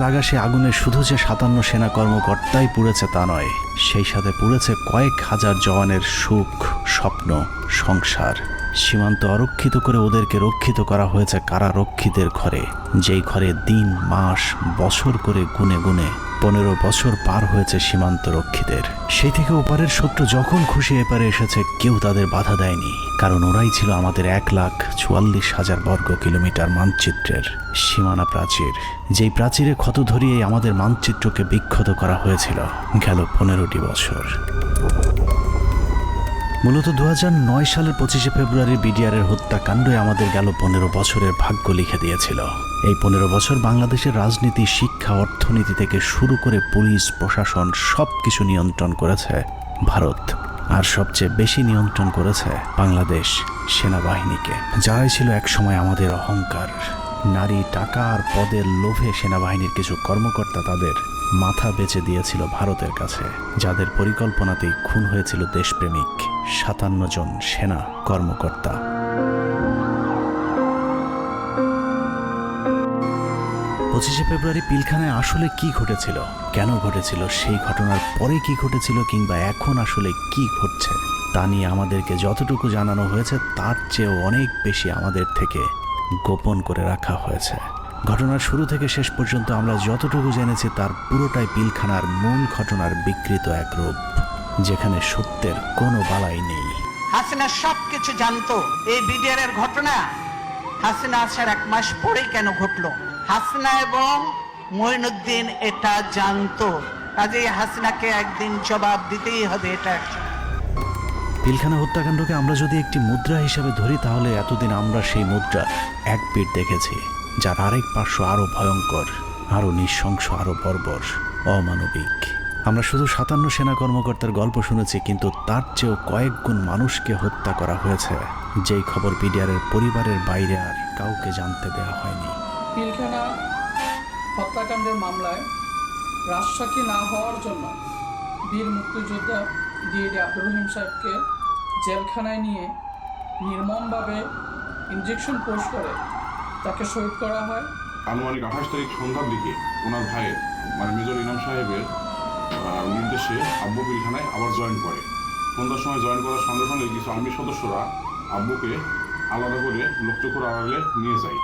লাগা সে আগুনে শুধু যে 57 সেনা কর্মকর্তাই পুড়েছে তা নয়, সেই সাথে পুড়েছে কয়েক হাজার জওয়ানের সুখ, স্বপ্ন, সংসার। সীমান্ত অরক্ষিত করে ওদেরকে রক্ষিত করা হয়েছে কারারক্ষীদের ঘরে, যেই ঘরে দিন, মাস, বছর করে গুনে গুনে 15 বছর পার হয়েছে সীমান্ত রক্ষীদের। সেই থেকে ওপারের শত্রু যখন খুশি এপারে এসেছে, কেউ তাদের বাধা দেয়নি, কারণ ওরাই ছিল আমাদের 1,44,000 বর্গ কিলোমিটার মানচিত্রের সীমানা প্রাচীর, যেই প্রাচীরে ক্ষত ধরিয়ে আমাদের মানচিত্রকে বিক্ষত করা হয়েছিল গেল 15টি বছর। মূলত 2009 সালের 25শে ফেব্রুয়ারি বিডিআরের হত্যাকাণ্ডই আমাদের গেল 15 বছরের ভাগ্য লিখে দিয়েছিল। এই 15 বছর বাংলাদেশের রাজনীতি, শিক্ষা, অর্থনীতি থেকে শুরু করে পুলিশ, প্রশাসন সবকিছু নিয়ন্ত্রণ করেছে ভারত, আর সবচেয়ে বেশি নিয়ন্ত্রণ করেছে বাংলাদেশ সেনাবাহিনীকে, যারাই ছিল একসময় আমাদের অহংকার। নারী, টাকা আর পদের লোভে সেনাবাহিনীর কিছু কর্মকর্তা তাদের মাথা বেচে দিয়েছিল ভারতের কাছে, যাদের পরিকল্পনাতেই খুন হয়েছিল দেশপ্রেমিক 57 জন সেনা কর্মকর্তা। 25শে ফেব্রুয়ারি পিলখানায় আসলে কি ঘটেছিল, কেন ঘটেছিল, সেই ঘটনার পরে কি ঘটেছিল, কিংবা এখন আসলে কি ঘটছে তা নিয়ে আমাদেরকে যতটুকু জানানো হয়েছে তার চেয়েও অনেক বেশি আমাদের থেকে গোপন করে রাখা হয়েছে। ঘটনার শুরু থেকে শেষ পর্যন্ত আমরা যতটুকু জেনেছি তার পুরোটাই পিলখানার মূল ঘটনার বিকৃত এক রূপ, যেখানে সত্যের কোনো বালাই নেই। হাসিনা সবকিছু জানতো। এই বিডিআরের ঘটনা হাসিনা আসার 1 মাস পরেই কেন ঘটলো? হাসিনা এবং মঈনুদ্দিন এটা জানতো, কাজেই হাসিনাকে একদিন জবাব দিতেই হবে। এটা পিলখানা হত্যাকাণ্ডকে আমরা যদি একটি মুদ্রা হিসেবে ধরি, তাহলে এতদিন আমরা সেই মুদ্রার এক পিঠ দেখেছি, যার আরেক পার্শ্ব আরো ভয়ঙ্কর, আরো নৃশংস, আরো বর্বর, অমানবিক। আমরা শুধু 57 সেনা কর্মকর্তার গল্প শুনেছি, কিন্তু তার চেয়েও কয়েক গুণ মানুষকে হত্যা করা হয়েছে, যেই খবর বিডিআরের পরিবারের বাইরে আর কাউকে জানতে দেওয়া হয়নি। পিলখানা হত্যাকাণ্ডের মামলায় রাজসাক্ষী না হওয়ার জন্য বীর মুক্তিযোদ্ধা ডিএডি আব্দুর রহিম সাহেবকে জেলখানায় নিয়ে নির্মমভাবে ইনজেকশন পোস্ট করে তাকে শহীদ করা হয়। আনুমানিক 28 তারিখ সন্ধ্যার দিকে ওনার ভাইয়ের মেজর ইনাম সাহেবের নির্দেশে আব্বু পিলখানায় আবার জয়েন করে। সন্ধ্যার সময় জয়েন করার সঙ্গে সঙ্গে কিছু আর্মি সদস্যরা আব্বুকে আলাদা করে লোকচক্ষুর আড়ালে নিয়ে যায়।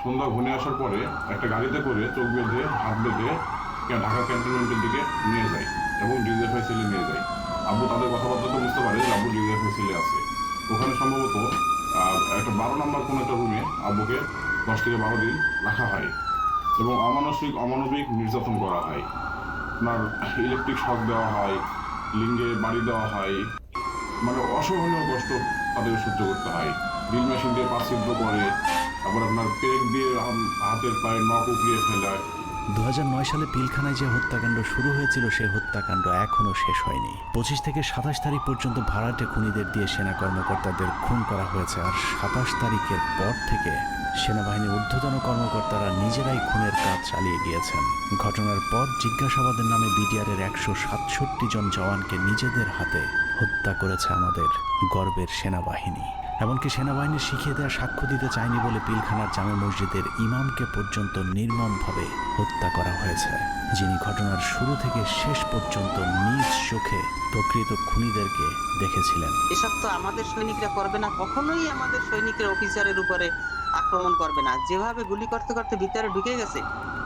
সন্ধ্যা ঘনিয়ে আসার পরে একটা গাড়িতে করে চোখ বেঁধে, হাত বেঁধে ঢাকা ক্যান্টনমেন্টের দিকে নিয়ে যায় এবং ডিজিএফআই সেলে নিয়ে যায়। আব্বু তাদের কথাবার্তা তো বুঝতে পারে যে আব্বু ডিজিএফআই সেলে আছে। ওখানে সম্ভবত একটা 12 নম্বর কোনো একটা রুমে আব্বুকে 10 থেকে 12 দিন রাখা হয় এবং অমানবিক নির্যাতন করা হয়। আপনার ইলেকট্রিক শক দেওয়া হয়, লিঙ্গে বাড়ি দেওয়া হয়, অসহনীয় কষ্ট তাদের সহ্য করতে হয়। ড্রিল মেশিন দিয়ে পা ছিদ্র করে, তারপর আপনার পেরেক দিয়ে হাতের পায়ে নখ উপড়িয়ে ফেলায়। 2009 সালে পিলখানায় যে হত্যাকাণ্ড শুরু হয়েছিল, সেই হত্যাকাণ্ড এখনও শেষ হয়নি। 25 থেকে 27 তারিখ পর্যন্ত ভাড়াটে খুনিদের দিয়ে সেনা কর্মকর্তাদের খুন করা হয়েছে, আর 27 তারিখের পর থেকে সেনাবাহিনীর ঊর্ধ্বতন কর্মকর্তারা নিজেরাই খুনের কাজ চালিয়ে গিয়েছেন। ঘটনার পর জিজ্ঞাসাবাদের নামে বিডিআরের 167 জন জওয়ানকে নিজেদের হাতে হত্যা করেছে আমাদের গর্বের সেনাবাহিনী। এমনকি সেনাবাহিনী শিখিয়ে দেওয়া সাক্ষ্য দিতে চায়নি বলে পিলখানার জামে মসজিদের ইমামকে পর্যন্ত নির্মমভাবে হত্যা করা হয়েছে, যিনি ঘটনার শুরু থেকে শেষ পর্যন্ত নিজ চোখে প্রকৃত খুনিদেরকে দেখেছিলেন। এসব তো আমাদের সৈনিকরা করবে না, কখনোই আমাদের সৈনিকের অফিসারের উপরে আক্রমণ করবে না। যেভাবে গুলি করতে করতে ভিতরে ঢুকে গেছে,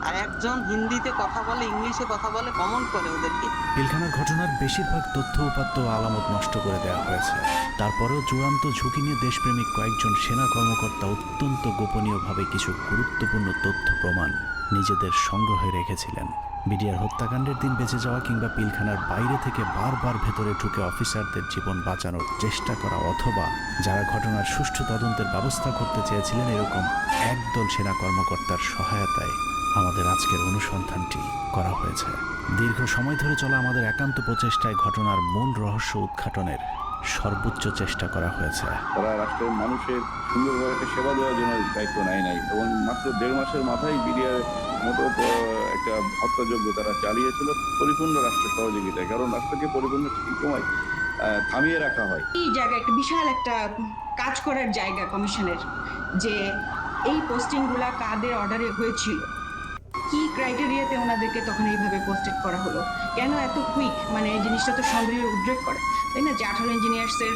আর একজন হিন্দিতে কথা বলে, ইংলিশে কথা বলে, কমেন্ট করে ওদেরকে। পিলখানার ঘটনার বেশিরভাগ তথ্য উপাত্ত আলামত নষ্ট করে দেওয়া হয়েছে। তারপরেও চূড়ান্ত ঝুঁকি নিয়ে দেশপ্রেমিক কয়েকজন সেনা কর্মকর্তা অত্যন্ত গোপনীয়ভাবে কিছু গুরুত্বপূর্ণ তথ্য প্রমাণ নিজেদের সংগ্রহে রেখেছিলেন। বিডিআর হত্যাকাণ্ডের দিন বেঁচে যাওয়া কিংবা পিলখানার বাইরে থেকে বারবার ভেতরে ঢুকে অফিসারদের জীবন বাঁচানোর চেষ্টা করা, অথবা যারা ঘটনার সুষ্ঠু তদন্তের ব্যবস্থা করতে চেয়েছিলেন, এরকম একদল সেনা কর্মকর্তার সহায়তায় আমাদের আজকের অনুসন্ধানটি করা হয়েছে। দীর্ঘ সময় ধরে চলা আমাদের একান্ত প্রচেষ্টায় ঘটনার মূল রহস্য উদ্ঘাটনের সর্বোচ্চ চেষ্টা করা হয়েছে। তারা রাষ্ট্রের মানুষের সুন্দরভাবে একটা সেবা দেওয়ার জন্য দায়িত্ব নেয় নাই এবং মাত্র 1.5 মাসের মাথায় বিডিআর মতো একটা হত্যাযজ্ঞ তারা চালিয়েছিল পরিপূর্ণ রাষ্ট্র সহযোগিতায়। কারণ রাষ্ট্রকে পরিপূর্ণ সময় থামিয়ে রাখা হয়। এই জায়গায় একটা বিশাল একটা কাজ করার জায়গা কমিশনের, যে এই পোস্টিংগুলা কাদের অর্ডারে হয়েছিল, কি ক্রাইটেরিয়াতে ওনাদেরকে তখন এইভাবে পোস্টেড করা হলো? কেন এত কুইক? মানে এই জিনিসটা তো সন্দেহের উদ্রেক করে, তাই না? যে 18 ইঞ্জিনিয়ার্সের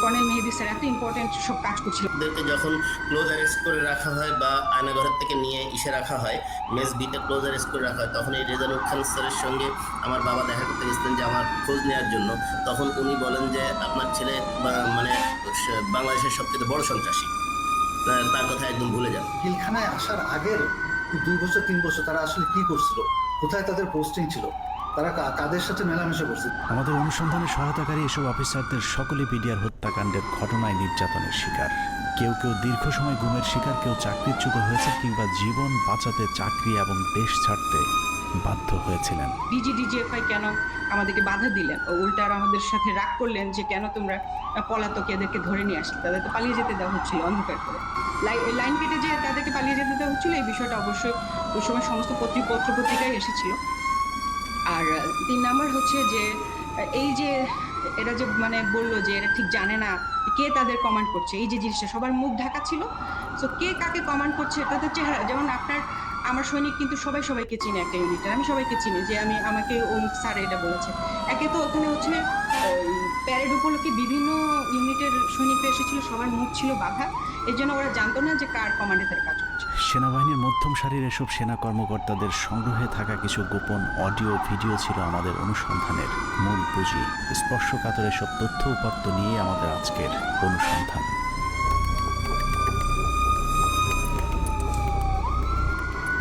কর্নেল মেহেদী স্যার এত ইম্পর্টেন্ট সব কাজ করছিল। ওদেরকে যখন ক্লোজ অ্যারেস্ট করে রাখা হয় বা আয়নাঘরের থেকে নিয়ে রাখা হয়, মেস বিতে ক্লোজ অ্যারেস্ট করে রাখা হয়, তখন এই রেজানুল খান স্যারের সঙ্গে আমার বাবা দেখা করতে গেছিলেন যে আমার খোঁজ নেওয়ার জন্য। তখন উনি বলেন যে আপনার ছেলে মানে বাংলাদেশের সবচেয়ে বড় সন্ত্রাসী, তার কথা একদম ভুলে যান। পিলখানায় আসার আগের 2 বছর 3 বছর তারা আসলে কি করছিল, কোথায় তাদের পোস্টিং ছিল, তারা কাদের সাথে মেলামেশা করছে? আমাদের অনুসন্ধানে সহায়তাকারী এসব অফিসারদের সকলে বিডিআর হত্যাকাণ্ডের ঘটনায় নির্যাতনের শিকার। কেউ কেউ দীর্ঘ সময় গুমের শিকার, কেউ চাকরিচ্যুত হয়েছে কিংবা জীবন বাঁচাতে চাকরি এবং দেশ ছাড়তে বাধ্য হয়েছিলেন। ডিজিএফআই কেন আমাদেরকে বাধা দিলেন? উল্টা আর আমাদের সাথে রাগ করলেন যে কেন তোমরা পলাতক এদেরকে ধরে নিয়ে আসলে? তাদের তো পালিয়ে যেতে দেওয়া হচ্ছিল অন্ধকার করে, লাইন কেটে যে তাদেরকে পালিয়ে যেতে দেওয়া হচ্ছিল। এই বিষয়টা অবশ্যই ওই সময় সমস্ত পত্রিকায় এসেছিল। আর 3 নাম্বার হচ্ছে যে এই যে এরা যে মানে বললো যে এরা ঠিক জানে না কে তাদের কমান্ড করছে, এই যে জিনিসটা সবার মুখ ঢাকা ছিল। সো কে কাকে কমান্ড করছে তাদের চেহারা, যেমন আমার সৈনিক কিন্তু সবাইকে চিনে একটা ইউনিটের, আমি সবাইকে চিনি যে আমাকে অমুক স্যার এটা বলেছে। একে তো ওখানে হচ্ছে প্যারেড উপলক্ষে বিভিন্ন ইউনিটের সৈনিকরা এসেছিল, সবার মুখ ছিল বাধা, এর জন্য ওরা জানতো না যে কার কমান্ডে তারা কাজ করছে। সেনাবাহিনীর মধ্যম সারির এসব সেনা কর্মকর্তাদের সংগ্রহে থাকা কিছু গোপন অডিও ভিডিও ছিল আমাদের অনুসন্ধানের মূল পুঁজি। স্পর্শকাতর এসব তথ্য উপাত্ত নিয়ে আমাদের আজকের অনুসন্ধান।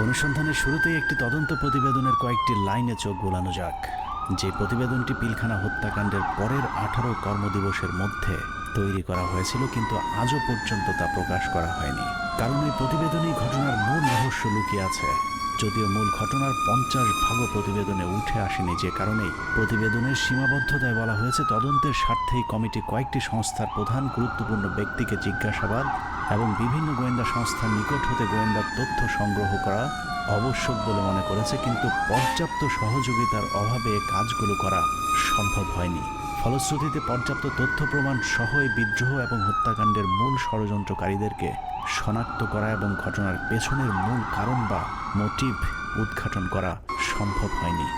অনুসন্ধানের শুরুতেই একটি তদন্ত প্রতিবেদনের কয়েকটি লাইনে চোখ বোলানো যাক। যে প্রতিবেদনটি পিলখানা হত্যাকাণ্ডের পরের 18 কর্মদিবসের মধ্যে তৈরি করা হয়েছিল, কিন্তু আজও পর্যন্ত তা প্রকাশ করা হয়নি। কারণ এই প্রতিবেদনেই ঘটনার মূল রহস্য লুকিয়ে আছে। যদিও মূল ঘটনার 50 প্রতিবেদনে উঠে আসেনি, যে কারণেই প্রতিবেদনের সীমাবদ্ধতায় বলা হয়েছে তদন্তের স্বার্থেই কমিটি কয়েকটি সংস্থার প্রধান গুরুত্বপূর্ণ ব্যক্তিকে জিজ্ঞাসাবাদ এবং বিভিন্ন গোয়েন্দা সংস্থার নিকট হতে গোয়েন্দা তথ্য সংগ্রহ করা আবশ্যক বলে মনে করেছে, কিন্তু পর্যাপ্ত সহযোগিতার অভাবে কাজগুলো করা সম্ভব হয়নি। ফলশ্রুতিতে পর্যাপ্ত তথ্য প্রমাণ সহ এই বিদ্রোহ এবং হত্যাকাণ্ডের মূল ষড়যন্ত্রকারীদেরকে শনাক্ত করা এবং ঘটনার পেছনের মূল কারণ বা মোটিভ উদ্ঘাটন করা সম্ভব হয়নি।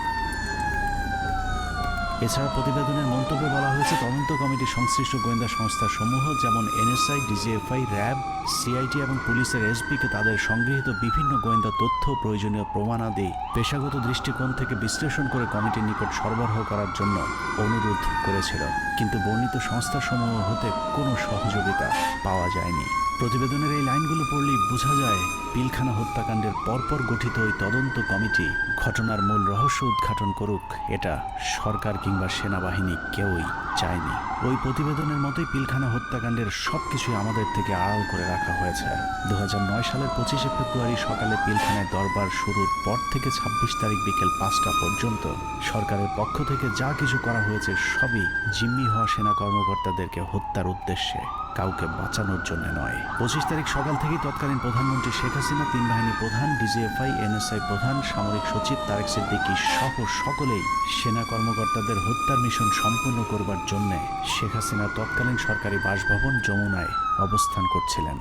এছাড়া প্রতিবেদনের মন্তব্যে বলা হয়েছে তদন্ত কমিটি সংশ্লিষ্ট গোয়েন্দা সংস্থা সমূহ যেমন এনএসআই, ডিজিএফআই, র্যাব, সিআইটি এবং পুলিশের এসপিকে তাদের সংগৃহীত বিভিন্ন গোয়েন্দা তথ্য প্রয়োজনীয় প্রমাণাদি পেশাগত দৃষ্টিকোণ থেকে বিশ্লেষণ করে কমিটির নিকট সরবরাহ করার জন্য অনুরোধ করেছিল, কিন্তু বর্ণিত সংস্থাসমূহ হতে কোনো সহযোগিতা পাওয়া যায়নি। প্রতিবেদনের এই লাইনগুলো পড়লেই বোঝা যায় পিলখানা হত্যাকাণ্ডের পরপর গঠিত ওই তদন্ত কমিটি ঘটনার মূল রহস্য উদ্ঘাটন করুক, এটা সরকার কিংবা সেনাবাহিনী কেউই চায়নি। ওই প্রতিবেদনের মতোই পিলখানা হত্যাকাণ্ডের সবকিছুই আমাদের থেকে আড়াল করে রাখা হয়েছে। 2009 সালের 25 ফেব্রুয়ারি সকালে পিলখানায় দরবার শুরুর পর থেকে 26 তারিখ বিকেল 5টা পর্যন্ত সরকারের পক্ষ থেকে যা কিছু করা হয়েছে সবই জিম্মি হওয়া সেনা কর্মকর্তাদেরকে হত্যার উদ্দেশ্যে, কাউকে বাঁচানোর জন্য নয়। 25 তারিখ সকাল থেকেই তৎকালীন প্রধানমন্ত্রী শেখ হাসিনা, 3 বাহিনী প্রধান, ডিজিএফআই, এনএসআই প্রধান, সামরিক সচিব তারেক সিদ্দিকী সহ সকলেই সেনা কর্মকর্তাদের হত্যার মিশন সম্পূর্ণ করবার জন্য শেখ হাসিনা তৎকালীন সরকারি বাসভবন যমুনায় অবস্থান করছিলেন।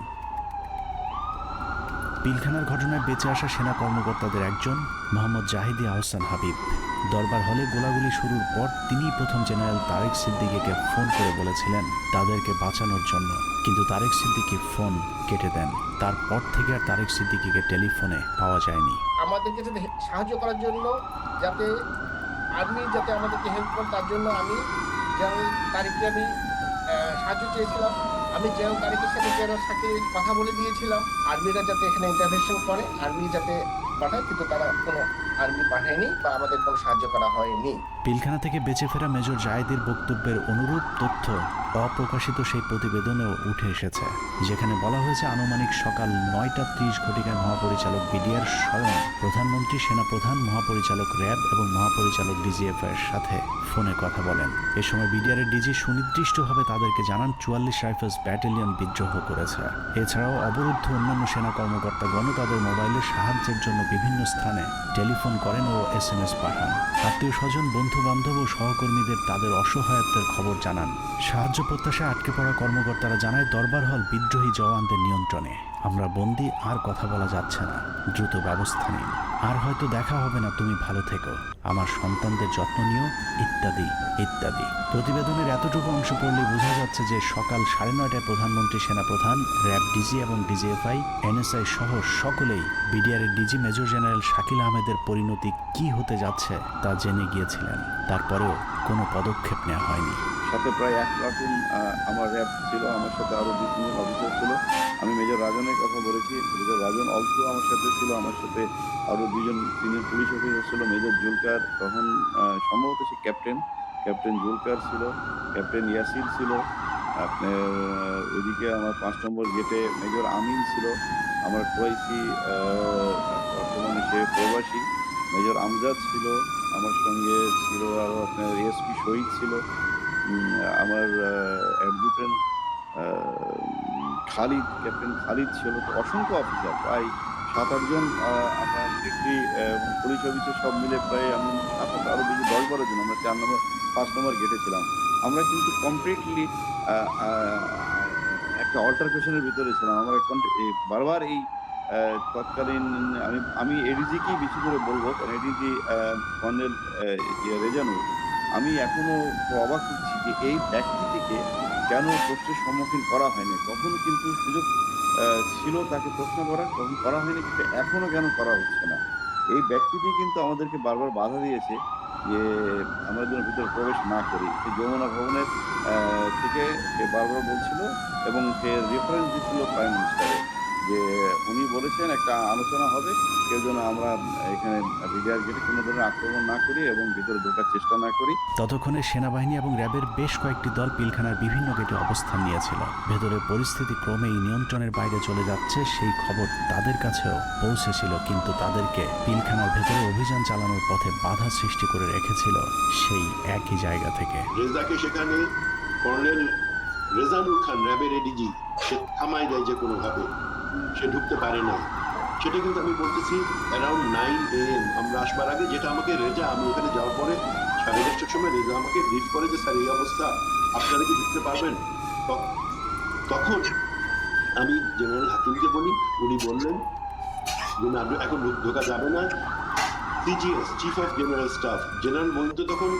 পিলখানার ঘটনায় বেঁচে আসা সেনা কর্মকর্তাদের একজন মোহাম্মদ জাহিদি আহসান হাবিব দরবার হলে গোলাগুলি শুরুর পর তিনিই প্রথম জেনারেল তারেক সিদ্দিকীকে ফোন করে বলেছিলেন তাদেরকে বাঁচানোর জন্য, কিন্তু তারেক সিদ্দিকী ফোন কেটে দেন। তারপর থেকে আর তারেক সিদ্দিকীকে টেলিফোনে পাওয়া যায়নি। আমাদেরকে যাতে সাহায্য করার জন্য, যাতে আর্মি যাতে আমাদেরকে হেল্প করে, তার জন্য আমি জেনারেল তারেককে আমি সাহায্য চেয়েছিলাম। আমি জেনারেল তারেকের সাথে জেনারেল সাকিরের কথা বলে দিয়েছিলাম আর্মিরা যাতে এখানে ইন্টারভেনশন করে, আর্মি যাতে পাঠায়, কিন্তু তারা কোনো আর্মি পাঠায়নি বা আমাদের কোনো সাহায্য করা হয়নি। পিলখানা থেকে বেঁচে ফেরা মেজর জায়েদের বক্তব্যের অনুরূপ তথ্য অপ্রকাশিত সেই প্রতিবেদনেও উঠে এসেছে, যেখানে বলা হয়েছে আনুমানিক সকাল 9:30 ঘটিকায় মহাপরিচালক বিডিআর স্বয়ং প্রধানমন্ত্রী, সেনাপ্রধান, মহাপরিচালক র্যাব এবং মহাপরিচালক ডিজিএফআই এর সাথে ফোনে কথা বলেন। এ সময় বিডিআরের ডিজি সুনির্দিষ্টভাবে তাদেরকে জানান 44 রাইফেলস ব্যাটালিয়ন বিদ্রোহ করেছে। এছাড়াও অবরুদ্ধ অন্যান্য সেনা কর্মকর্তাগণ তাদের মোবাইলে সাহায্যের জন্য বিভিন্ন স্থানে টেলিফোন করেন ও SMS পাঠান। আত্মীয় স্বজন, বন্ধু বান্ধব ও সহকর্মীদের তাদের অসহায়ত্বের খবর জানান। সাহায্য প্রত্যাশায় আটকে পড়া কর্মকর্তারা জানায় দরবার হল বিদ্রোহী জওয়ানদের নিয়ন্ত্রণে। আমরা বন্দি, আর কথা বলা যাচ্ছে না, দ্রুত ব্যবস্থা নিন, আর হয়তো দেখা হবে না, তুমি ভালো থেকো, আমার সন্তানদের যত্ন নিও, ইত্যাদি ইত্যাদি। প্রতিবেদনের এতটুকু অংশ পড়লে বোঝা যাচ্ছে যে সকাল 9:30টায় প্রধানমন্ত্রী, সেনাপ্রধান, র্যাব ডিজি এবং ডিজিএফআই, এনএসআই সহ সকলেই বিডিআরের ডিজি মেজর জেনারেল শাকিল আহমেদের পরিণতি কি হতে যাচ্ছে তা জেনে গিয়েছিলেন। তারপরেও কোনো পদক্ষেপ নেওয়া হয়নি। সাথে প্রায় 1 প্লাটুন আমার র্যাব ছিল, আমার সাথে আরো 2-3 জন অফিসার ছিল। আমি মেজর রাজনের কথা বলেছি, মেজর রাজন অলসো আমার সাথে ছিল, আমার সাথে আরো 2-3 জন পুলিশ অফিসার ছিল। মেজর জুলকার, তখন সম্ভবত সে ক্যাপ্টেন জুলকার ছিল, ক্যাপ্টেন ইয়াসির ছিল। আপনার ওইদিকে আমার 5 নম্বর গেটে মেজর আমিন ছিল, আমার ওয়াইসি, বর্তমানে সে প্রবাসী, মেজর আমজাদ ছিল, আমার সঙ্গে ছিল আরো আপনার এসপি শহীদ ছিল, আমার অ্যাডজুটেন্ট খালিদ, ক্যাপ্টেন খালিদ ছিল। তো অসংখ্য অফিসার, প্রায় 7-8 জন আমরা মিলিটারি পুলিশ অফিসার সব মিলে প্রায় আমি 7-8 আরো বেশি 10-12 জন আমরা 5 নম্বর গেটে ছিলাম। আমরা কিন্তু কমপ্লিটলি একটা অল্টারকেশনের ভিতরে ছিলাম। আমরা বারবার এই তৎকালীন আমি এডিজিকেই বেশি করে বলবো, কারণ এডিজি কর্নেল রেজানুর, আমি এখনো অবাক হচ্ছি যে এই ব্যক্তিটিকে কেন প্রশ্নের সম্মুখীন করা হয়নি। তখন কিন্তু সুযোগ ছিল তাকে প্রশ্ন করার, তখন করা হয়নি, কিন্তু এখনো কেন করা হচ্ছে না। এই ব্যক্তিটি কিন্তু আমাদেরকে বারবার বাধা দিয়েছে যে আমরা যেন ভিতরে প্রবেশ না করি। যমুনা ভবনের থেকে সে বারবার বলছিল এবং সে রেফারেন্স দিচ্ছিল প্রাইম মিনিস্টারে, যে উনি বলেছেন একটা আলোচনা হবে, কেউ যেন আমরা এখানে বিডিআর গেটে কোনো ধরনের আক্রমণ না করি এবং ভিতরে ঢোকার চেষ্টা না করি। ততক্ষণে সেনাবাহিনী এবং র্যাবের বেশ কয়েকটি দল পিলখানার বিভিন্ন গেটে অবস্থান নিয়েছিল। ভেতরের পরিস্থিতি ক্রমেই নিয়ন্ত্রণের বাইরে চলে যাচ্ছে সেই খবর তাদের কাছেও পৌঁছেছিল, কিন্তু তাদেরকে পিলখানার ভেতরে অভিযান চালানোর পথে বাধা সৃষ্টি করে রেখেছিল সেই একই জায়গা থেকে। রেজাকে সেখানে কর্নেল রেজানুর খান, র্যাবের এডিজি, সে থামাই দেয় যে কোনোভাবে, সে ঢুকতে পারে না। সেটা কিন্তু আমি বলতেছি অ্যারাউন্ড 9 AM আমরা আসবার আগে, যেটা আমাকে রেজা, আমি ওখানে যাওয়ার পরে 10:30টার সময় রেজা আমাকে ব্রিফ করে যে স্যার এই অবস্থা, আপনারা কি ঢুকতে পারবেন। তখন আমি জেনারেল হাকিমকে বলি, উনি বললেন যে না, এখন ঢোকা যাবে না। CGS, chief of general staff, general মহিন্দ তখন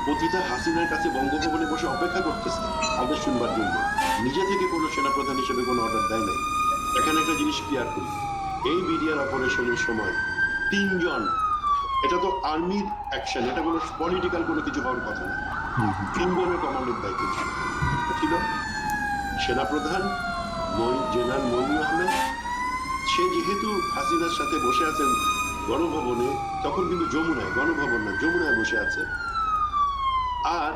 পতিতা হাসিনার কাছে বঙ্গভবনে বসে অপেক্ষা করতেছে আদেশ শুনবার জন্য। নিজে থেকে কোনো সেনাপ্রধান হিসেবে কোনো অর্ডার দেয় নাই। এখানে একটা জিনিস ক্লিয়ার করি, এই বিডিআর অপারেশনের সময় 3 জন, এটা তো আর্মির অ্যাকশন, এটা কোনো পলিটিক্যাল কোনো কিছু হওয়ার কথা না। 3 জনের কমান্ডের দায়িত্ব ছিল সেনাপ্রধান জেনারেল মইনুল আহমেদ। সে যেহেতু হাসিনার সাথে বসে আছেন গণভবনে, তখন কিন্তু যমুনায়, গণভবন না, যমুনায় বসে আছে। আর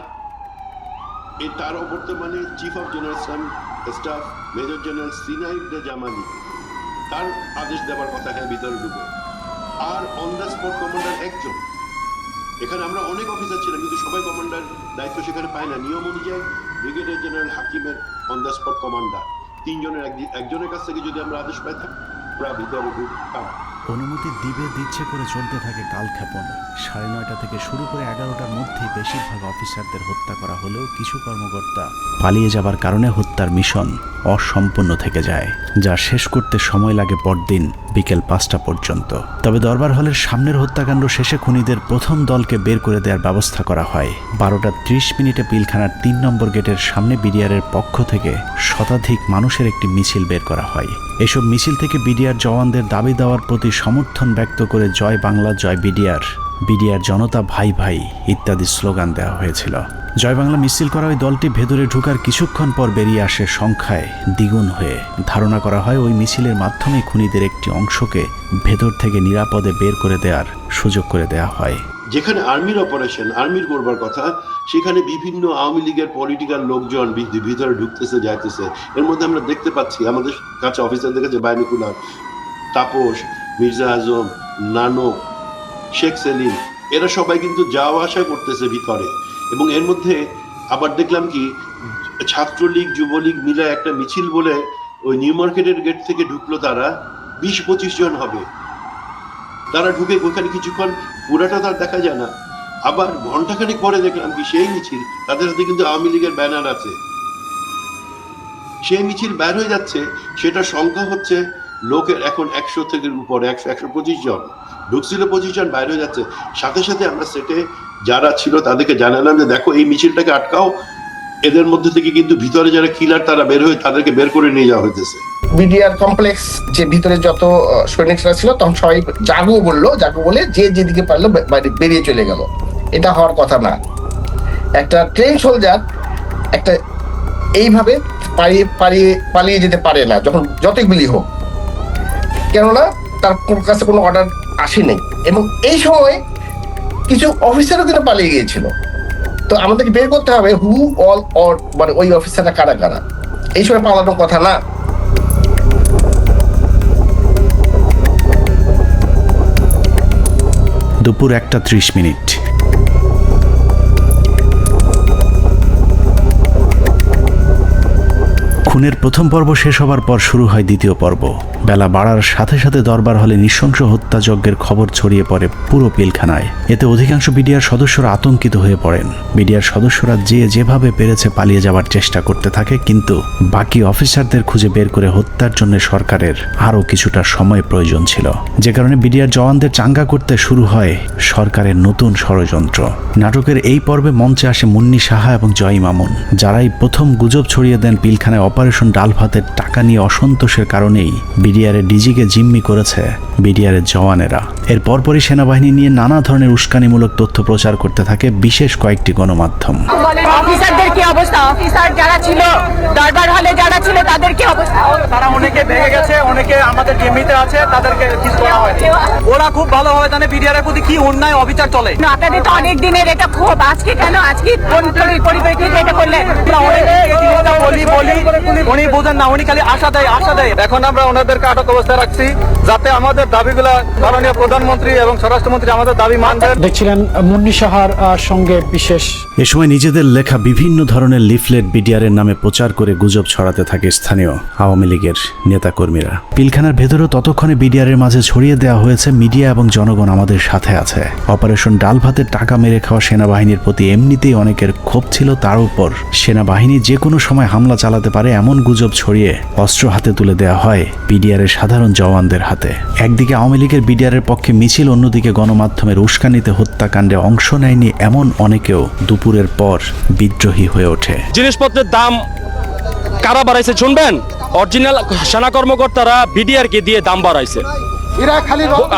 এই তার অবর্তমানে chief of general staff major general সিনাইদ জামালি, তার আদেশ দেওয়ার কথা, হ্যাঁ ভিতরে ঢুকো। আর অন দ্য স্পট কমান্ডার একজন। এখানে আমরা অনেক অফিসার ছিলাম, কিন্তু সবাই কমান্ডার দায়িত্ব সেখানে পায় না। নিয়ম অনুযায়ী ব্রিগেডিয়ার জেনারেল হাকিমের অন দ্য স্পট কমান্ডার, 3 জনের একজনের কাছ থেকে যদি আমরা আদেশ পাইতাম, আমরা ভিতরে ঢুকতাম। অনুমতি দিচ্ছে করে চলতে থাকে কালক্ষেপণ। 9:30 থেকে শুরু করে 11টার মধ্যেই বেশিরভাগ অফিসারদের হত্যা করা হলেও কিছু কর্মকর্তা পালিয়ে যাবার কারণে হত্যার মিশন অসম্পূর্ণ থেকে যায়, যা শেষ করতে সময় লাগে পরদিন বিকেল 5টা পর্যন্ত। তবে দরবার হলের সামনের হত্যাকাণ্ড শেষে খুনিদের প্রথম দলকে বের করে দেওয়ার ব্যবস্থা করা হয়। 12:30 পিলখানার 3 নম্বর গেটের সামনে বিডিআরের পক্ষ থেকে শতাধিক মানুষের একটি মিছিল বের করা হয়। এসব মিছিল থেকে বিডিআর জওয়ানদের দাবি দেওয়ার প্রতি সমর্থন ব্যক্ত করে জয় বাংলা, জয় বিডিআর, বিডিআর জনতা ভাই ভাই ইত্যাদি স্লোগান দেওয়া হয়েছিল। জয় বাংলা মিছিল করা ওই দলটি ভেতরে ঢোকার কিছুক্ষণ পর বেরিয়ে আসে সংখ্যায় দ্বিগুণ হয়ে। ধারণা করা হয় ওই মিছিলের মাধ্যমে খুনিদের একটি অংশকে ভেতর থেকে নিরাপদে বের করে দেওয়ার সুযোগ করে দেওয়া হয়। যেখানে আর্মির অপারেশন, আর্মির করবার কথা, সেখানে বিভিন্ন আওয়ামী লীগের পলিটিক্যাল লোকজন ভিতরে ঢুকতেছে, যাইতেছে। এর মধ্যে আমরা দেখতে পাচ্ছি আমাদের কাছে অফিসারদের কাছে বাইনুকুলার, তাপস, মির্জা আজম, নানক, শেখ সেলিম, এরা সবাই কিন্তু যাওয়া আসা করতেছে ভিতরে। এবং এর মধ্যে আবার দেখলাম কি ছাত্রলীগ, যুবলীগ মিলে একটা মিছিল বলে ওই নিউ মার্কেটের গেট থেকে ঢুকলো, তারা 20-25 জন হবে। তারা ঢুকে ওখানে কিছুক্ষণ, পুরাটা তার দেখা যায় না। আবার ঘন্টাখানেক পরে দেখলাম কি সেই মিছিল, তাদের হাতে কিন্তু আওয়ামী লীগের ব্যানার আছে। সেই মিছিল বের হয়ে যাচ্ছে, সেটার সংখ্যা হচ্ছে লোকের এখন 100 থেকে উপরে, 125 জন ঢুকছিল, 25 জন বাইরে হয়ে যাচ্ছে। সাথে সাথে আমরা সেটে যারা ছিল তাদেরকে জানালাম যে দেখো এই মিছিলটাকে আটকাও, এদের মধ্যে থেকে কিন্তু ভিতরে যারা কিলার তারা বের হয়ে তাদেরকে বের করে নিয়ে যাওয়া হইতেছে। বিডিআর কমপ্লেক্স যে ভিতরে যত সৈনিকরা ছিল তখন সবাই জাগো বলে যে যেদিকে পারলো বাইরে বেরিয়ে চলে গেল। এটা হওয়ার কথা না। একটা ট্রেন সোলজার একটা এইভাবে পালিয়ে যেতে পারে না, যখন যতই গুলি হোক, কেননা তার কাছে কোনো অর্ডার আসেনি। এবং এই সময় কিছু অফিসারও কিন্তু পালিয়ে গিয়েছিল। তো আমাদেরকে বের করতে হবে হু অল অর, মানে ওই অফিসাররা কারা কারা। এই সময় পালানোর কথা না। দুপুর 1:30। খুনের প্রথম পর্ব শেষ হবার পর শুরু হয় দ্বিতীয় পর্ব। বেলা বাড়ার সাথে সাথে দরবার হলে নৃশংস হত্যাযজ্ঞের খবর ছড়িয়ে পড়ে পুরো পিলখানায়। এতে অধিকাংশ বিডিআর সদস্যরা আতঙ্কিত হয়ে পড়েন। বিডিআর সদস্যরা যে যেভাবে পেরেছে পালিয়ে যাওয়ার চেষ্টা করতে থাকে, কিন্তু বাকি অফিসারদের খুঁজে বের করে হত্যার জন্য সরকারের আরও কিছুটা সময় প্রয়োজন ছিল, যে কারণে বিডিআর জওয়ানদের চাঙ্গা করতে শুরু হয় সরকারের নতুন ষড়যন্ত্র। নাটকের এই পর্বে মঞ্চে আসে মুন্নি সাহা এবং জয় মামুন, যারাই প্রথম গুজব ছড়িয়ে দেন পিলখানায় অপারেশন ডাল ভাতের টাকা নিয়ে অসন্তোষের কারণেই বিডিআরের ডিজিকে জিম্মি করেছে বিডিআরের জওয়ানেরা। এর পরপরই সেনাবাহিনী নিয়ে নানা ধরনের উস্কানিমূলক তথ্য প্রচার করতে থাকে বিশেষ কয়েকটি গণমাধ্যম। অফিসারদের কি অবস্থা? অফিসার যারা ছিল দরবার হলে যারা ছিল তাদের কি অবস্থা? তারা অনেকে ভেঙে গেছে, অনেকে আমাদের জিম্মিতে আছে, তাদেরকে কিছু করা হয়নি। ওরা খুব ভালোভাবে জানে বিডিআরের প্রতি কি অন্যায় অবিচার চলে। আপনাদের তো অনেক দিনের এটা ক্ষোভ, আজকে কেন আজকে পরিপ্রেক্ষিতে এটা করলেন? উনি বোঝেন না, উনি খালি আশা দেয়। এখন আমরা ওনাদেরকে আটক অবস্থায় রাখছি যাতে আমাদের দাবিগুলা মাননীয় প্রধানমন্ত্রী এবং স্বরাষ্ট্রমন্ত্রী আমাদের দাবি মানবেন। দেখছিলেন মুন্নি সাহার সঙ্গে বিশেষ। এ সময় নিজেদের লেখা বিভিন্ন ধরনের লিফলেট বিডিআরের নামে প্রচার করে গুজব ছড়াতে থাকে স্থানীয় আওয়ামী লীগের নেতাকর্মীরা। পিলখানার ভেতরেও ততক্ষণে বিডিআরের মাঝে ছড়িয়ে দেওয়া হয়েছে মিডিয়া এবং জনগণ আমাদের সাথে আছে। অপারেশন ডাল ভাতের টাকা মেরে খাওয়া সেনাবাহিনীর প্রতি এমনিতেই অনেকের ক্ষোভ ছিল, তার উপর সেনাবাহিনী যে কোনো সময় হামলা চালাতে পারে এমন গুজব ছড়িয়ে অস্ত্র হাতে তুলে দেওয়া হয় বিডিআরের সাধারণ জওয়ানদের হাতে। একদিকে আওয়ামী লীগের বিডিআরের পক্ষে মিছিল, অন্যদিকে গণমাধ্যমের উস্কানিতে হত্যাকাণ্ডে অংশ নেয়নি এমন অনেকেও দুপুরের পর বিদ্রোহী হয়ে ওঠে। জিনিসপত্রের দাম কারা বাড়াইছে শুনবেন? অরিজিনাল সেনা কর্মকর্তারা বিডিআরকে দিয়ে দাম বাড়াইছে।